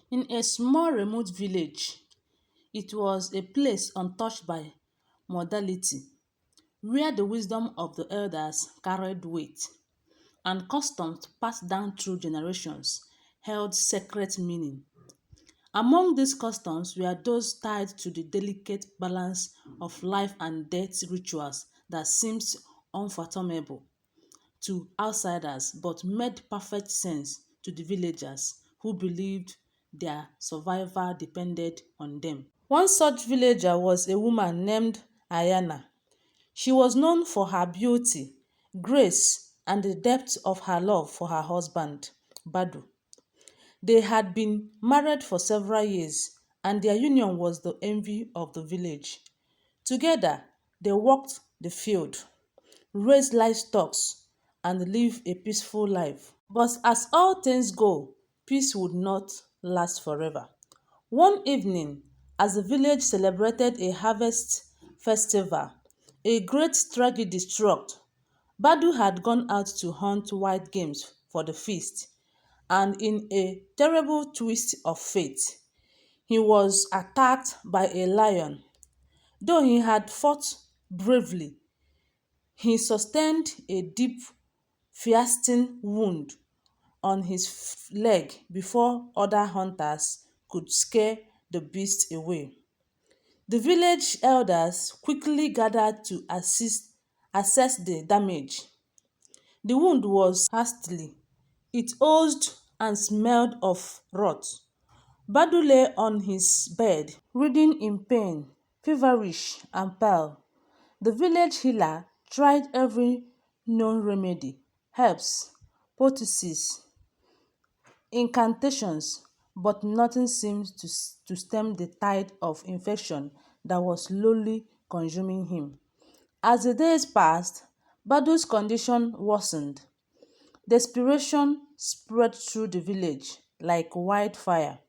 In a small remote village, it was a place untouched by modernity, where the wisdom of the elders carried weight, and customs passed down through generations held sacred meaning. Among these customs were those tied to the delicate balance of life and death rituals that seems unfathomable to outsiders but made perfect sense to the villagers who believed their survival depended on them. One such villager was a woman named Ayana. She was known for her beauty, grace, and the depth of her love for her husband, Badu. They had been married for several years, and their union was the envy of the village. Together, they worked the field, raised livestock, and lived a peaceful life. But as all things go, peace would not last forever. One evening, as the village celebrated a harvest festival, a great tragedy struck. Badu had gone out to hunt wild games for the feast, and in a terrible twist of fate, he was attacked by a lion. Though he had fought bravely, he sustained a deep, piercing wound on his leg before other hunters could scare the beast away. The village elders quickly gathered to assess the damage. The wound was ghastly. It oozed and smelled of rot. Badu lay on his bed, writhing in pain, feverish and pale. The village healer tried every known remedy, herbs, poultices, incantations, but nothing seemed to stem the tide of infection that was slowly consuming him. As the days passed, Badu's condition worsened. Desperation spread through the village like wildfire.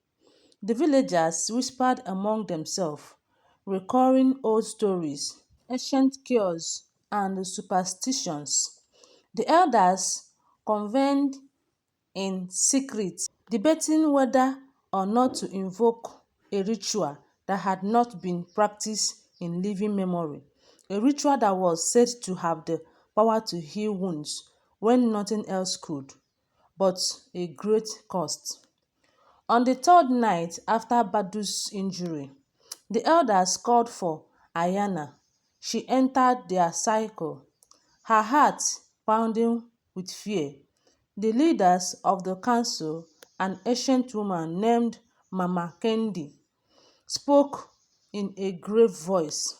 The villagers whispered among themselves, recalling old stories, ancient cures, and superstitions. The elders convened in secret, debating whether or not to invoke a ritual that had not been practiced in living memory, a ritual that was said to have the power to heal wounds when nothing else could, but a great cost. On the third night after Badu's injury, the elders called for Ayana. She entered their cycle, her heart pounding with fear. The leaders of the council, an ancient woman named Mama Kendi, spoke in a grave voice.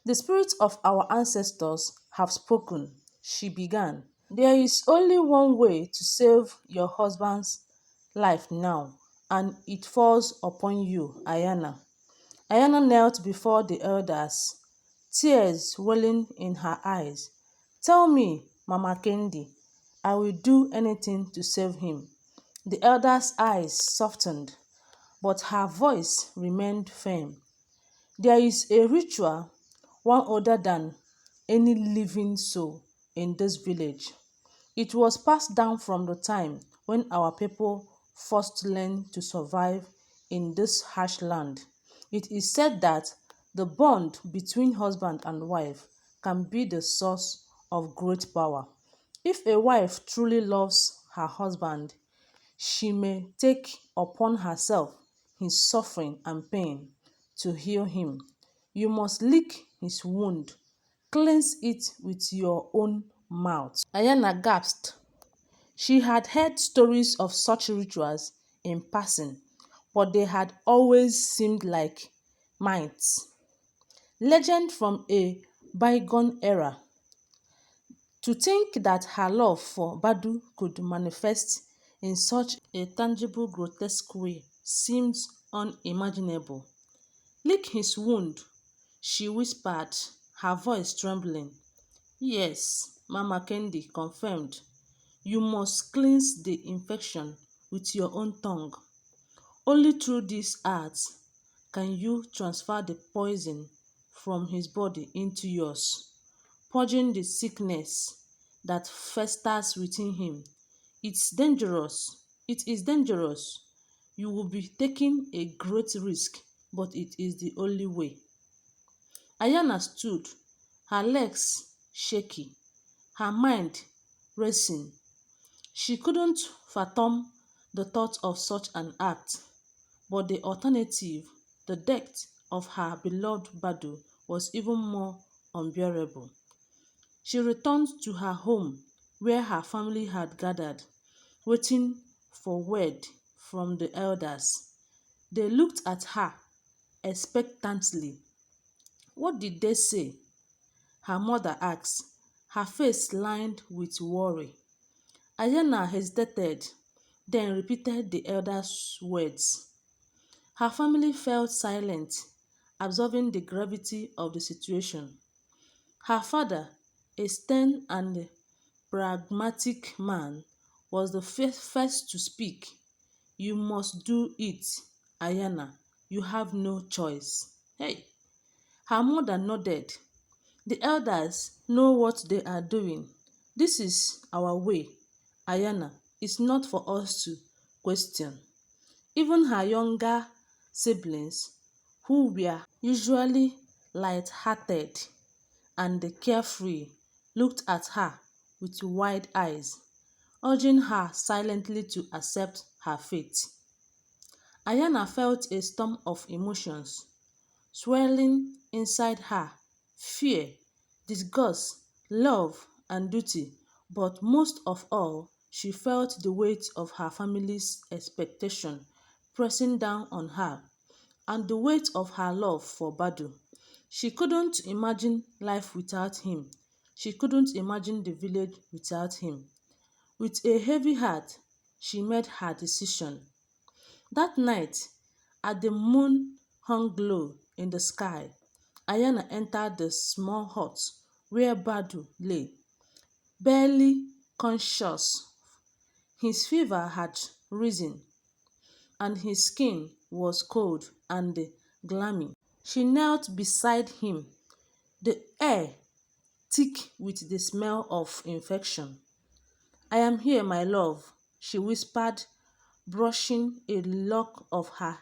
"The spirits of our ancestors have spoken," she began. "There is only one way to save your husband's life now, and it falls upon you, Ayana." Ayana knelt before the elders, tears welling in her eyes. "Tell me, Mama Kendi, I will do anything to save him." The elder's eyes softened, but her voice remained firm. "There is a ritual, one older than any living soul in this village. It was passed down from the time when our people first learned to survive in this harsh land. It is said that the bond between husband and wife can be the source of great power. If a wife truly loves her husband, she may take upon herself his suffering and pain to heal him. You must lick his wound, cleanse it with your own mouth." Ayana gasped. She had heard stories of such rituals in passing, but they had always seemed like myths, legend from a bygone era. To think that her love for Badu could manifest in such a tangible, grotesque way seemed unimaginable. "Lick his wound," she whispered, her voice trembling. "Yes," Mama Kendi confirmed. "You must cleanse the infection with your own tongue. Only through this art can you transfer the poison from his body into yours, purging the sickness that festers within him. It's dangerous. It is dangerous. you will be taking a great risk, but it is the only way. Ayana stood, her legs shaky, her mind racing. She couldn't fathom the thought of such an act, but the alternative, the death of her beloved Badu, was even more unbearable. She returned to her home where her family had gathered, waiting for word from the elders. They looked at her expectantly. What did they say? Her mother asked, her face lined with worry. Ayana hesitated, then repeated the elder's words. Her family felt silent, absorbing the gravity of the situation. Her father, a stern and pragmatic man, was the first to speak. You must do it, Ayana. You have no choice. Hey! Her mother nodded. The elders know what they are doing. This is our way, Ayana. It's not for us to question. Even her younger siblings, who were usually light-hearted and carefree, looked at her with wide eyes, urging her silently to accept her fate. Ayana felt a storm of emotions swirling inside her: fear, disgust, love, and duty. But most of all, she felt the weight of her family's expectation pressing down on her, and the weight of her love for Badu. She couldn't imagine life without him. She couldn't imagine the village without him. With a heavy heart, she made her decision. That night, as the moon hung low in the sky, Ayana entered the small hut where Badu lay, barely conscious. His fever had risen, and his skin was cold and clammy. She knelt beside him, the air thick with the smell of infection. "I am here, my love," she whispered, brushing a lock of her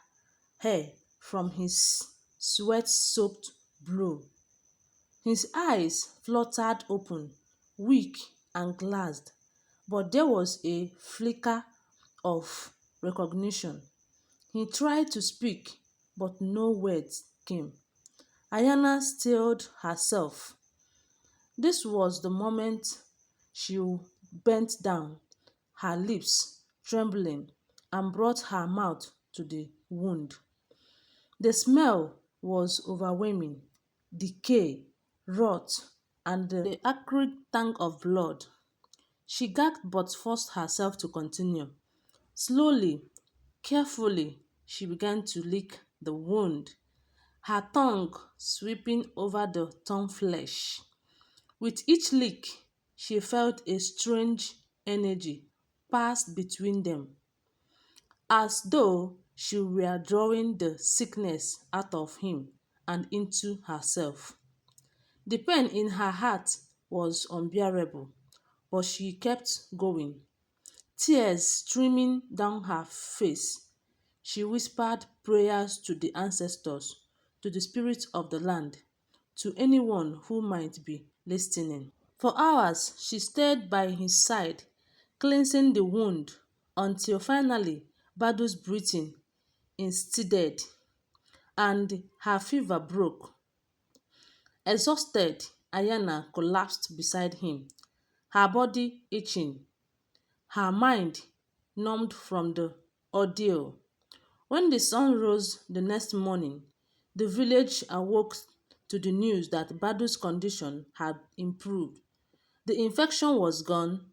hair from his sweat-soaked brow. His eyes fluttered open, weak and glazed, but there was a flicker of recognition. He tried to speak, but no words came. Ayana steeled herself. This was the moment she bent down, her lips trembling, and brought her mouth to the wound. The smell was overwhelming: decay, rot, and the acrid tang of blood. She gasped but forced herself to continue. Slowly, carefully, she began to lick the wound, her tongue sweeping over the torn flesh. With each lick, she felt a strange energy pass between them, as though she were drawing the sickness out of him and into herself. The pain in her heart was unbearable, but she kept going, tears streaming down her face. She whispered prayers to the ancestors, to the spirits of the land, to anyone who might be listening. For hours she stayed by his side, cleansing the wound, until finally Badu's breathing steadied and her fever broke. Exhausted, Ayana collapsed beside him, her body itching, her mind numbed from the ordeal. When the sun rose the next morning, the village awoke to the news that Badu's condition had improved. The infection was gone,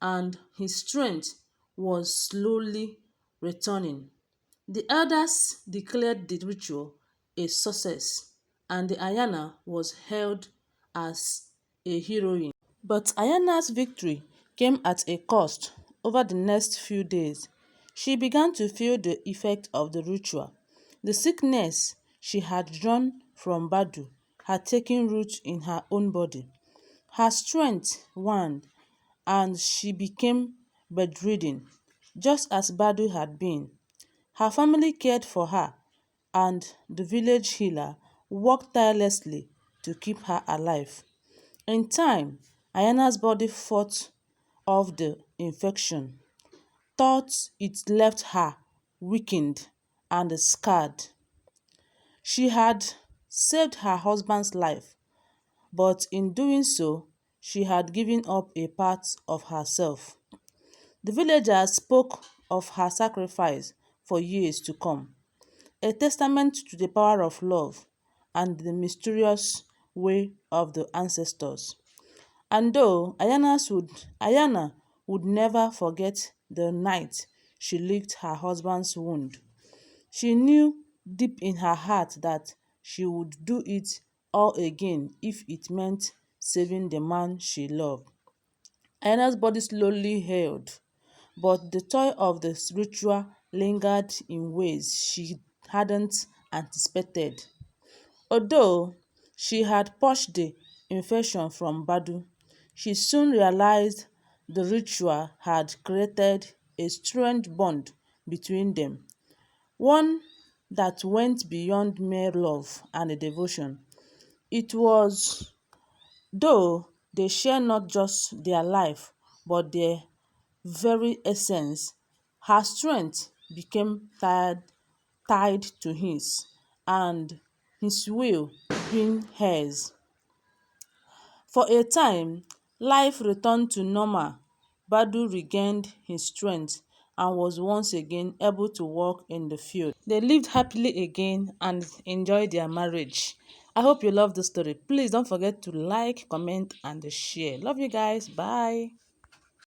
and his strength was slowly returning. The elders declared the ritual a success, and the Ayana was hailed as a heroine. But Ayana's victory came at a cost. Over the next few days, she began to feel the effect of the ritual. The sickness she had drawn from Badu had taken root in her own body. Her strength waned, and she became bedridden, just as Badu had been. Her family cared for her, and the village healer worked tirelessly to keep her alive. In time, Ayana's body fought off the infection, thought it left her weakened and scarred. She had saved her husband's life, but in doing so, she had given up a part of herself. The villagers spoke of her sacrifice for years to come, a testament to the power of love and the mysterious way of the ancestors. And though Ayana would never forget the night she licked her husband's wound, she knew deep in her heart that she would do it all again if it meant saving the man she loved. Ayana's body slowly healed, but the toil of the ritual lingered in ways she hadn't anticipated. Although she had purged the infection from Badu, she soon realized the ritual had created a strange bond between them, one that went beyond mere love and devotion. It was though they share not just their life but their very essence. Her strength became tied to his, and his will being hers. For a time, life returned to normal. Badu regained his strength and was once again able to walk in the field. They lived happily again and enjoyed their marriage. I hope you love the story. Please don't forget to like, comment, and share. Love you guys. Bye.